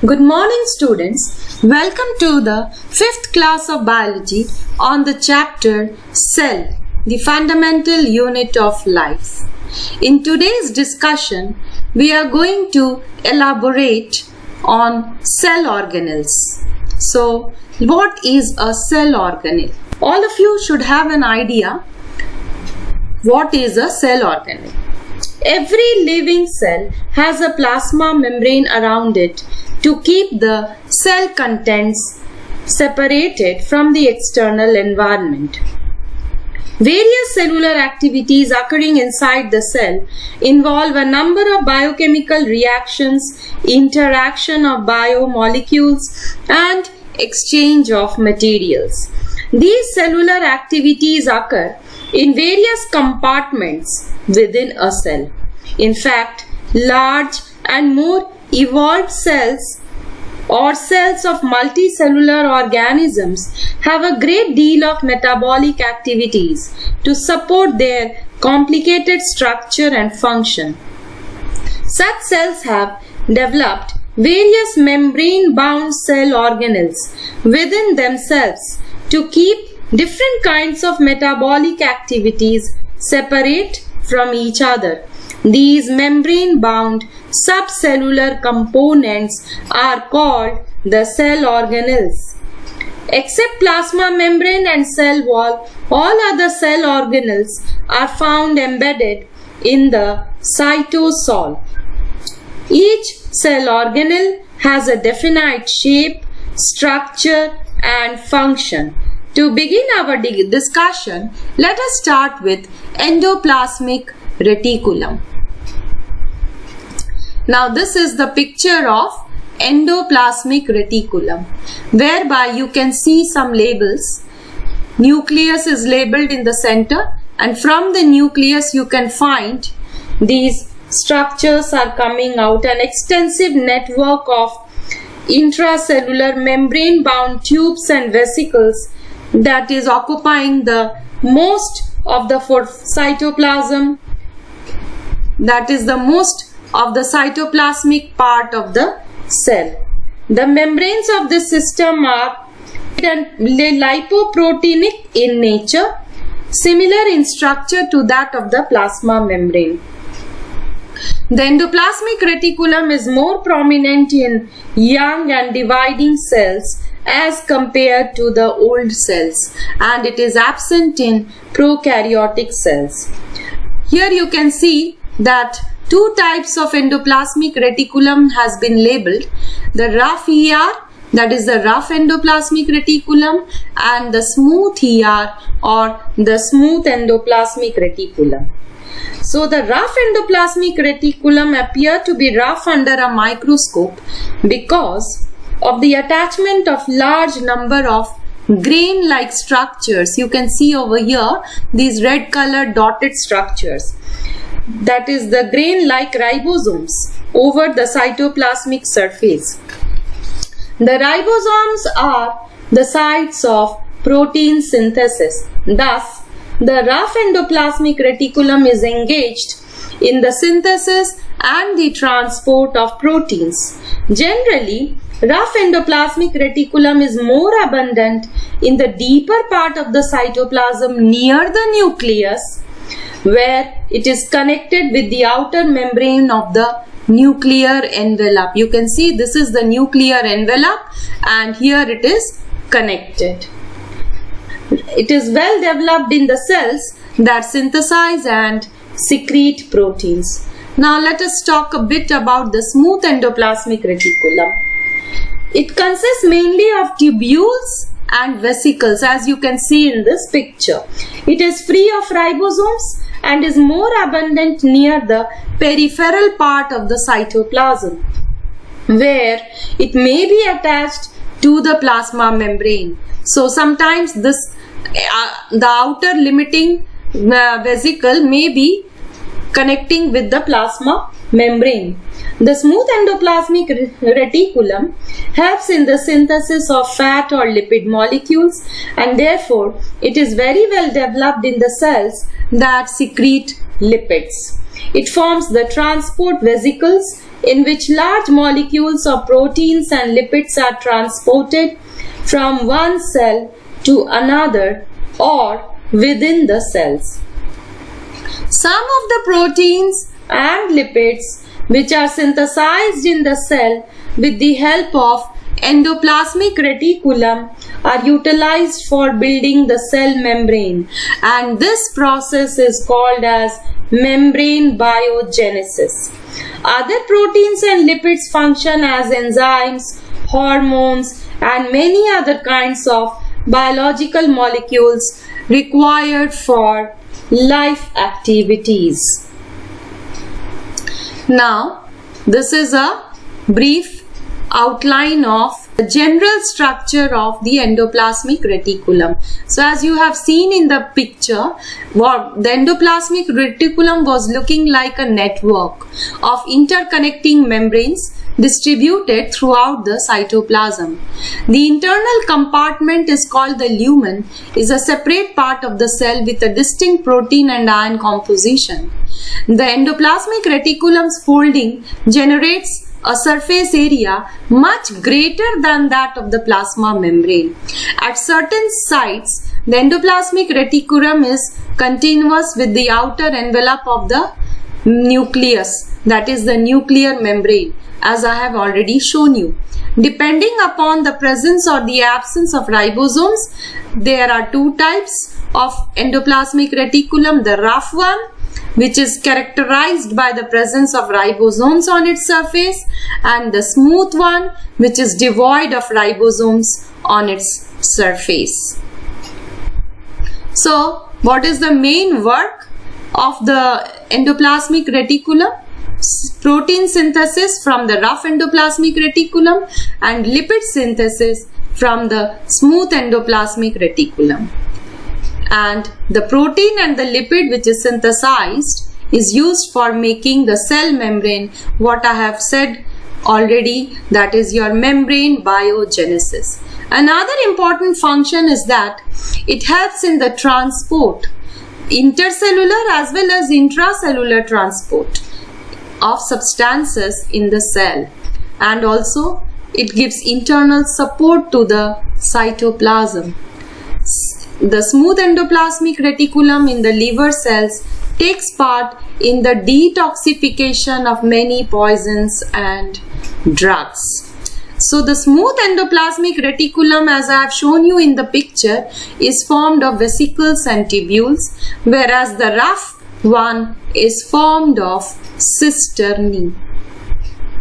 Good morning, students. Welcome to the 5th class of biology on the chapter Cell, the fundamental unit of life. In today's discussion, we are going to elaborate on cell organelles. So, what is a cell organelle? All of you should have an idea what is a cell organelle. Every living cell has a plasma membrane around it to keep the cell contents separated from the external environment. Various cellular activities occurring inside the cell involve a number of biochemical reactions, interaction of biomolecules, and exchange of materials. These cellular activities occur in various compartments within a cell. In fact, large and more evolved cells or cells of multicellular organisms have a great deal of metabolic activities to support their complicated structure and function. Such cells have developed various membrane-bound cell organelles within themselves to keep different kinds of metabolic activities separate from each other. These membrane-bound subcellular components are called the cell organelles. Except plasma membrane and cell wall, all other cell organelles are found embedded in the cytosol. Each cell organelle has a definite shape, structure, and function. To begin our discussion, let us start with endoplasmic reticulum. Now this is the picture of endoplasmic reticulum, whereby you can see some labels. Nucleus is labeled in the center, and from the nucleus you can find these structures are coming out, an extensive network of intracellular membrane-bound tubes and vesicles that is occupying the most of the cytoplasm, that is the most of the cytoplasmic part of the cell. The membranes of this system are lipoproteinic in nature, similar in structure to that of the plasma membrane. The endoplasmic reticulum is more prominent in young and dividing cells as compared to the old cells, and it is absent in prokaryotic cells. Here you can see that two types of endoplasmic reticulum has been labeled: the rough ER, that is the rough endoplasmic reticulum, and the smooth ER or the smooth endoplasmic reticulum. So the rough endoplasmic reticulum appear to be rough under a microscope because of the attachment of large number of grain-like structures. You can see over here these red colored dotted structures. That is the grain-like ribosomes over the cytoplasmic surface. The ribosomes are the sites of protein synthesis. Thus, the rough endoplasmic reticulum is engaged in the synthesis and the transport of proteins. Generally, rough endoplasmic reticulum is more abundant in the deeper part of the cytoplasm near the nucleus, where it is connected with the outer membrane of the nuclear envelope. You can see this is the nuclear envelope, and here it is connected. It is well developed in the cells that synthesize and secrete proteins. Now let us talk a bit about the smooth endoplasmic reticulum. It consists mainly of tubules and vesicles, as you can see in this picture. It is free of ribosomes and is more abundant near the peripheral part of the cytoplasm, where it may be attached to the plasma membrane. So sometimes the outer limiting vesicle may be connecting with the plasma membrane. The smooth endoplasmic reticulum helps in the synthesis of fat or lipid molecules, and therefore it is very well developed in the cells that secrete lipids. It forms the transport vesicles in which large molecules of proteins and lipids are transported from one cell to another or within the cells. Some of the proteins and lipids which are synthesized in the cell with the help of endoplasmic reticulum are utilized for building the cell membrane, and this process is called as membrane biogenesis. Other proteins and lipids function as enzymes, hormones, and many other kinds of biological molecules required for life activities. Now, this is a brief outline of the general structure of the endoplasmic reticulum. So as you have seen in the picture, the endoplasmic reticulum was looking like a network of interconnecting membranes distributed throughout the cytoplasm. The internal compartment is called the lumen, is a separate part of the cell with a distinct protein and ion composition. The endoplasmic reticulum's folding generates a surface area much greater than that of the plasma membrane. At certain sites, the endoplasmic reticulum is continuous with the outer envelope of the nucleus, that is the nuclear membrane, as I have already shown you. Depending upon the presence or the absence of ribosomes, there are two types of endoplasmic reticulum: the rough one, which is characterized by the presence of ribosomes on its surface, and the smooth one, which is devoid of ribosomes on its surface. So, what is the main work of the endoplasmic reticulum? Protein synthesis from the rough endoplasmic reticulum and lipid synthesis from the smooth endoplasmic reticulum. And the protein and the lipid which is synthesized is used for making the cell membrane, what I have said already, that is your membrane biogenesis. Another important function is that it helps in the transport, intercellular as well as intracellular transport of substances in the cell, and also it gives internal support to the cytoplasm. The smooth endoplasmic reticulum in the liver cells takes part in the detoxification of many poisons and drugs. So the smooth endoplasmic reticulum, as I have shown you in the picture, is formed of vesicles and tubules, whereas the rough one is formed of cisternae.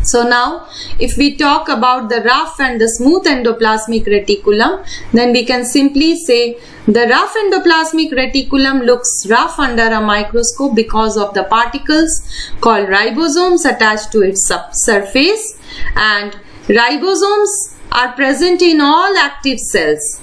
So now, if we talk about the rough and the smooth endoplasmic reticulum, then we can simply say the rough endoplasmic reticulum looks rough under a microscope because of the particles called ribosomes attached to its surface, and ribosomes are present in all active cells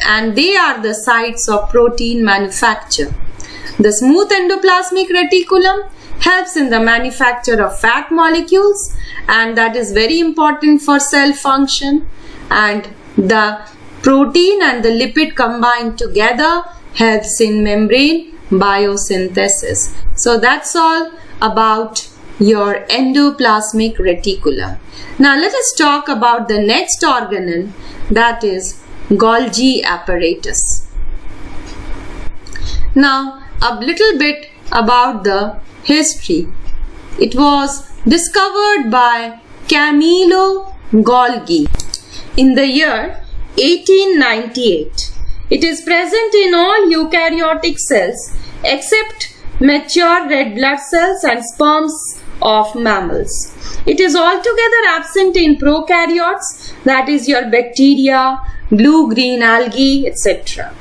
and they are the sites of protein manufacture. The smooth endoplasmic reticulum helps in the manufacture of fat molecules, and that is very important for cell function, and the protein and the lipid combined together helps in membrane biosynthesis. So that's all about your endoplasmic reticulum. Now let us talk about the next organelle, that is Golgi apparatus. Now a little bit about the history. It was discovered by Camillo Golgi in the year 1898. It is present in all eukaryotic cells except mature red blood cells and sperms of mammals. It is altogether absent in prokaryotes, that is your bacteria, blue-green algae, etc.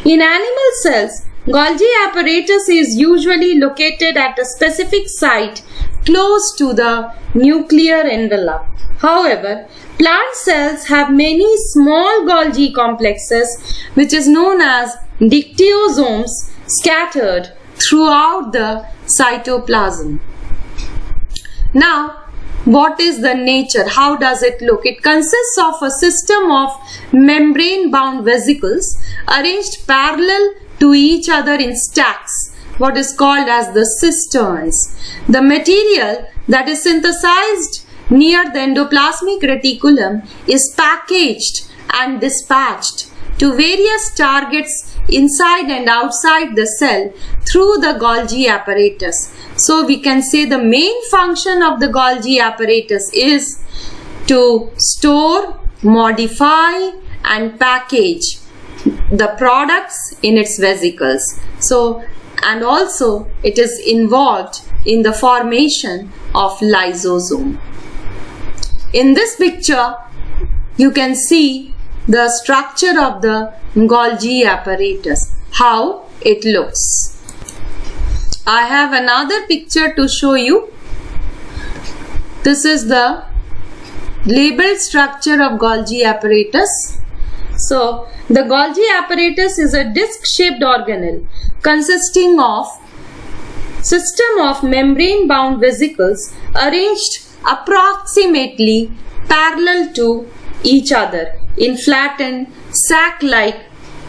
In animal cells, Golgi apparatus is usually located at a specific site close to the nuclear envelope. However, plant cells have many small Golgi complexes, which is known as dictyosomes, scattered throughout the cytoplasm. Now, what is the nature? How does it look? It consists of a system of membrane-bound vesicles arranged parallel to each other in stacks, what is called as the cisterns. The material that is synthesized near the endoplasmic reticulum is packaged and dispatched to various targets inside and outside the cell through the Golgi apparatus. So we can say the main function of the Golgi apparatus is to store, modify and package the products in its vesicles. So, and also it is involved in the formation of lysosome. In this picture, you can see the structure of the Golgi apparatus, how it looks. I have another picture to show you. This is the labeled structure of Golgi apparatus. So, the Golgi apparatus is a disc-shaped organelle consisting of system of membrane-bound vesicles arranged approximately parallel to each other in flattened sac-like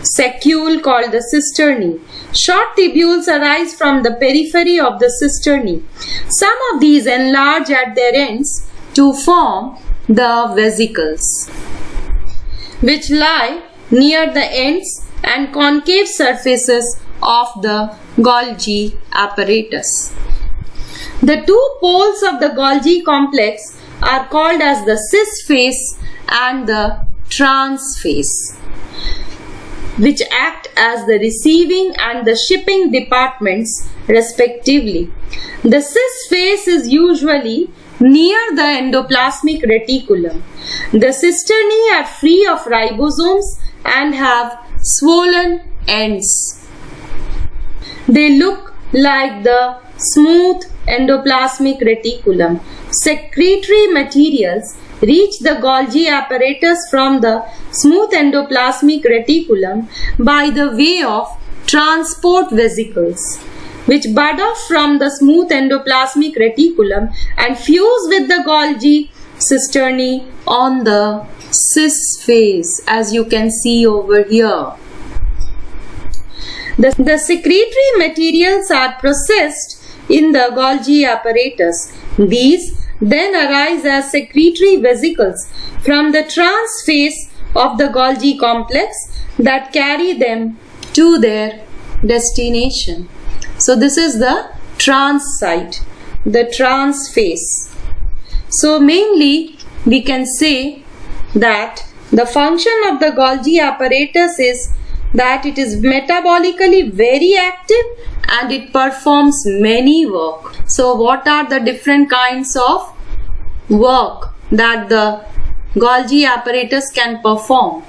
saccule called the cisternae. Short tubules arise from the periphery of the cisternae. Some of these enlarge at their ends to form the vesicles, which lie near the ends and concave surfaces of the Golgi apparatus. The two poles of the Golgi complex are called as the cis face and the trans face, which act as the receiving and the shipping departments respectively. The cis face is usually near the endoplasmic reticulum. The cisternae are free of ribosomes and have swollen ends. They look like the smooth endoplasmic reticulum. Secretory materials reach the Golgi apparatus from the smooth endoplasmic reticulum by the way of transport vesicles, which bud off from the smooth endoplasmic reticulum and fuse with the Golgi cisternae on the cis face, as you can see over here. The secretory materials are processed in the Golgi apparatus. These then arise as secretory vesicles from the trans face of the Golgi complex that carry them to their destination. So this is the trans site, the trans face. So mainly we can say that the function of the Golgi apparatus is that it is metabolically very active and it performs many work. So what are the different kinds of work that the Golgi apparatus can perform?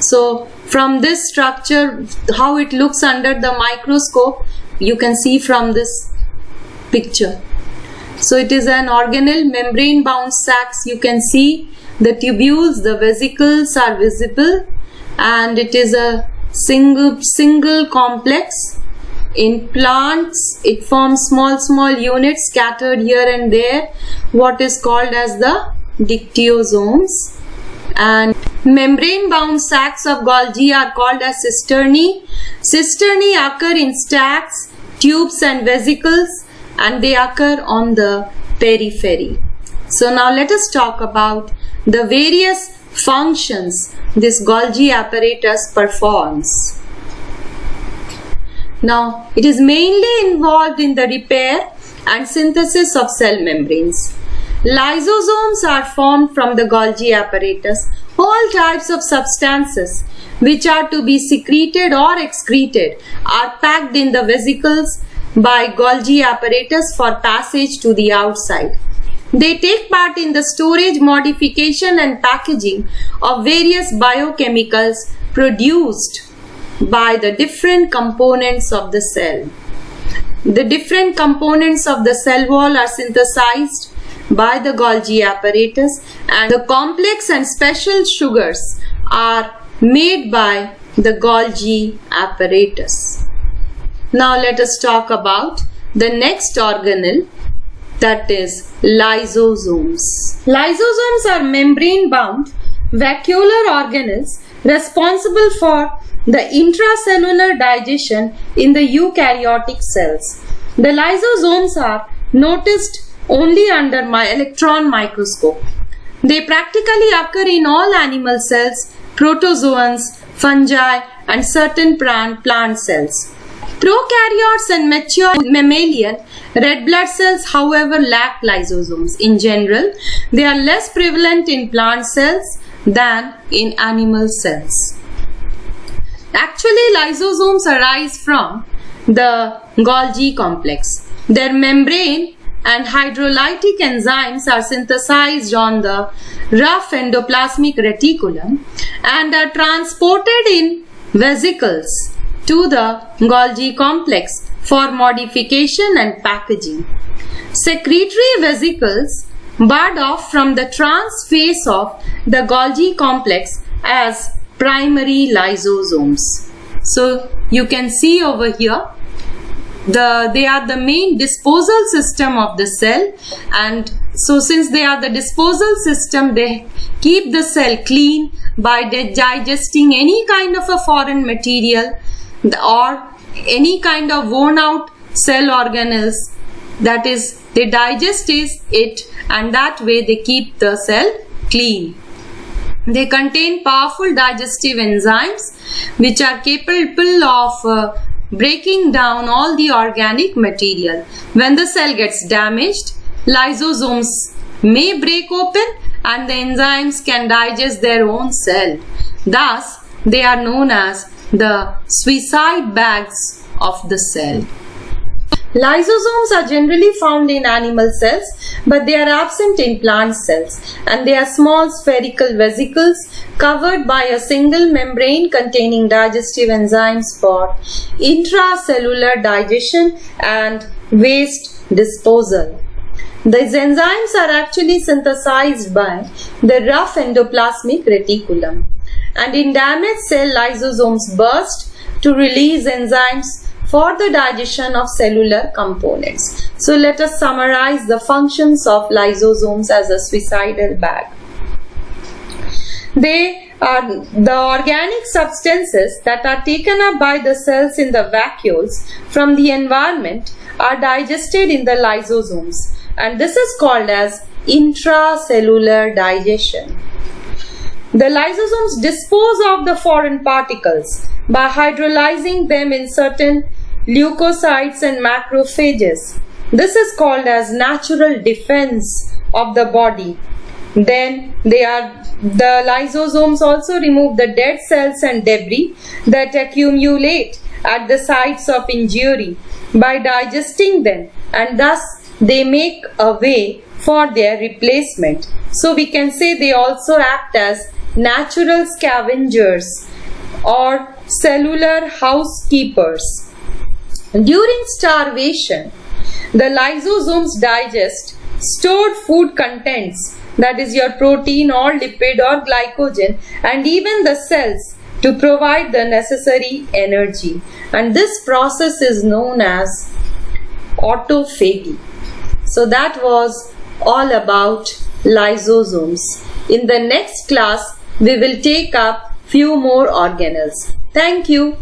So from this structure, how it looks under the microscope, you can see from this picture. So it is an organelle, membrane bound sacs. You can see the tubules, the vesicles are visible, and it is a single complex. In plants, it forms small units scattered here and there, what is called as the dictyosomes. And membrane bound sacs of Golgi are called as cisternae. Cisternae occur in stacks, tubes and vesicles, and they occur on the periphery. So now let us talk about the various functions this Golgi apparatus performs. Now, it is mainly involved in the repair and synthesis of cell membranes. Lysosomes are formed from the Golgi apparatus. All types of substances which are to be secreted or excreted are packed in the vesicles by Golgi apparatus for passage to the outside. They take part in the storage, modification and packaging of various biochemicals produced by the different components of the cell. The different components of the cell wall are synthesized by the Golgi apparatus, and the complex and special sugars are made by the Golgi apparatus. Now let us talk about the next organelle, that is lysosomes. Lysosomes are membrane bound vacuolar organelles responsible for the intracellular digestion in the eukaryotic cells. The lysosomes are noticed only under my electron microscope. They practically occur in all animal cells, protozoans, fungi, and certain plant cells. Prokaryotes and mature mammalian red blood cells, however, lack lysosomes. In general, they are less prevalent in plant cells than in animal cells. Actually, lysosomes arise from the Golgi complex. Their membrane and hydrolytic enzymes are synthesized on the rough endoplasmic reticulum and are transported in vesicles to the Golgi complex for modification and packaging. Secretory vesicles bud off from the trans face of the Golgi complex as primary lysosomes. So you can see over here, they are the main disposal system of the cell, and so since they are the disposal system, they keep the cell clean by digesting any kind of a foreign material or any kind of worn out cell organelles. That is, they digest it, and that way they keep the cell clean. They contain powerful digestive enzymes which are capable of breaking down all the organic material. When the cell gets damaged, lysosomes may break open and the enzymes can digest their own cell. Thus, they are known as the suicide bags of the cell. Lysosomes are generally found in animal cells, but they are absent in plant cells, and they are small spherical vesicles covered by a single membrane containing digestive enzymes for intracellular digestion and waste disposal. These enzymes are actually synthesized by the rough endoplasmic reticulum, and in damaged cell, lysosomes burst to release enzymes for the digestion of cellular components. So let us summarize the functions of lysosomes as a suicidal bag. They are the organic substances that are taken up by the cells in the vacuoles from the environment are digested in the lysosomes, and this is called as intracellular digestion. The lysosomes dispose of the foreign particles by hydrolyzing them in certain leukocytes and macrophages. This is called as natural defense of the body. Then the lysosomes also remove the dead cells and debris that accumulate at the sites of injury by digesting them, and thus they make a way for their replacement. So we can say they also act as natural scavengers or cellular housekeepers. During starvation, the lysosomes digest stored food contents, that is your protein or lipid or glycogen, and even the cells to provide the necessary energy. And this process is known as autophagy. So that was all about lysosomes. In the next class, we will take up few more organelles. Thank you.